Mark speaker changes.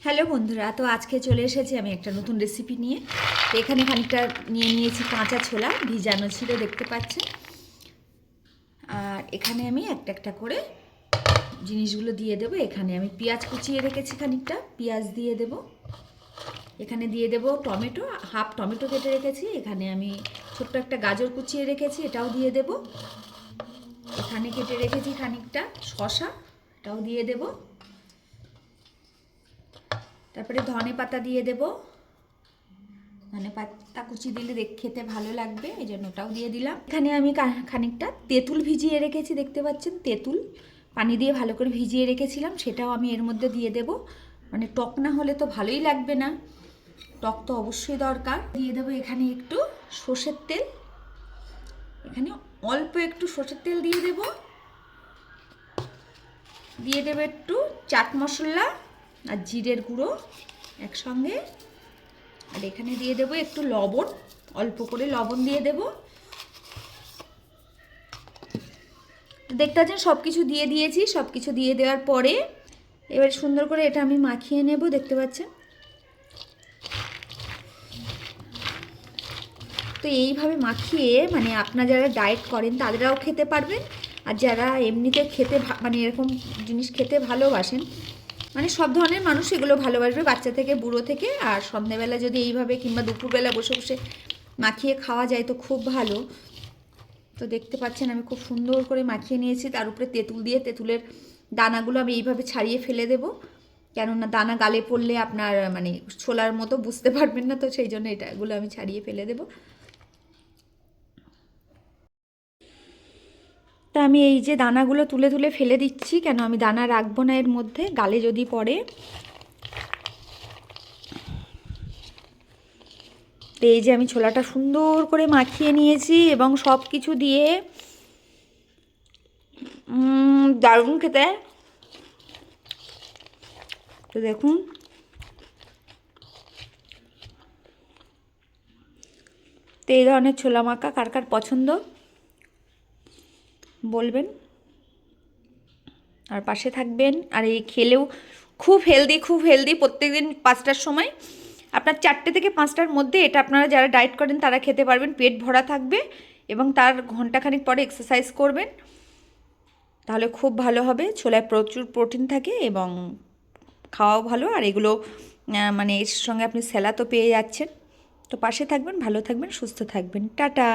Speaker 1: Hello বন্ধুরা, তো আজকে চলে এসেছি আমি একটা নতুন রেসিপি নিয়ে। তো এখানে খানিকটা নিয়ে নিয়েছি কাঁচা ছোলা, ভিজানো ছিল দেখতে পাচ্ছেন। আর এখানে আমি একটা একটা করে জিনিসগুলো দিয়ে দেবো। এখানে আমি পেঁয়াজ কুচিয়ে রেখেছি, খানিকটা পেঁয়াজ দিয়ে দেব। এখানে দিয়ে দেব টমেটো, হাফ টমেটো কেটে রেখেছি। এখানে আমি ছোট্ট একটা গাজর কুচিয়ে রেখেছি, এটাও দিয়ে দেব। এখানে কেটে রেখেছি খানিকটা শসা, এটাও দিয়ে দেব। তারপরে ধনে পাতা দিয়ে দেব। ধনে পাতা কুচি দিলে খেতে ভালো লাগবে, এই জন্য ওটাও দিয়ে দিলাম। এখানে আমি খানিকটা তেঁতুল ভিজিয়ে রেখেছি, দেখতে পাচ্ছেন তেঁতুল পানি দিয়ে ভালো করে ভিজিয়ে রেখেছিলাম, সেটাও আমি এর মধ্যে দিয়ে দেব। মানে টক না হলে তো ভালোই লাগবে না, টক তো অবশ্যই দরকার। দিয়ে দেবো এখানে একটু সর্ষের তেল, এখানে অল্প একটু সর্ষের তেল দিয়ে দেব। দিয়ে দেবো একটু চাট মশলা আর জিরের গুঁড়ো একসঙ্গে। আর এখানে দিয়ে দেবো একটু লবণ, অল্প করে লবণ দিয়ে দেব। দেখতে পাচ্ছেন সব কিছু দিয়ে দিয়েছি। সব কিছু দিয়ে দেওয়ার পরে এবার সুন্দর করে এটা আমি মাখিয়ে নেব, দেখতে পাচ্ছেন। তো এইভাবে মাখিয়ে মানে আপনারা যারা ডায়েট করেন তাদেরাও খেতে পারবেন, আর যারা এমনিতে খেতে মানে এরকম জিনিস খেতে ভালোবাসেন, মানে সব ধরনের মানুষ এগুলো ভালোবাসবে, বাচ্চা থেকে বুড়ো থেকে। আর সন্ধ্যেবেলা যদি এইভাবে কিংবা দুপুরবেলা বসে বসে মাখিয়ে খাওয়া যায় তো খুব ভালো। তো দেখতে পাচ্ছেন আমি খুব সুন্দর করে মাখিয়ে নিয়েছি। তার উপরে তেঁতুল দিয়ে তেঁতুলের দানাগুলো আমি এইভাবে ছাড়িয়ে ফেলে দেবো, কেননা দানা গালে পড়লে আপনার মানে ছোলার মতো বুঝতে পারবেন না, তো সেই জন্য এটাগুলো আমি ছাড়িয়ে ফেলে দেবো। তা আমি এই যে দানাগুলো তুলে তুলে ফেলে দিচ্ছি, কেন আমি দানা রাখবো না এর মধ্যে, গালে যদি পড়ে। তো এই যে আমি ছোলাটা সুন্দর করে মাখিয়ে নিয়েছি এবং সব কিছু দিয়ে দারুণ খেতে। তো দেখুন, তো এই ধরনের ছোলা মাখা কার কার পছন্দ বলবেন, আর পাশে থাকবেন। আর এই খেলেও খুব হেলদি, খুব হেলদি। প্রত্যেকদিন 5টার সময়, আপনার 4টে থেকে 5টার মধ্যে এটা আপনারা যারা ডায়েট করেন তারা খেতে পারবেন, পেট ভরা থাকবে। এবং তার ঘন্টাখানিক পরে এক্সারসাইজ করবেন, তাহলে খুব ভালো হবে। ছোলায় প্রচুর প্রোটিন থাকে এবং খাওয়াও ভালো। আর এগুলো মানে এর সঙ্গে আপনি স্যালাদও পেয়ে যাচ্ছেন। তো পাশে থাকবেন, ভালো থাকবেন, সুস্থ থাকবেন। টাটা।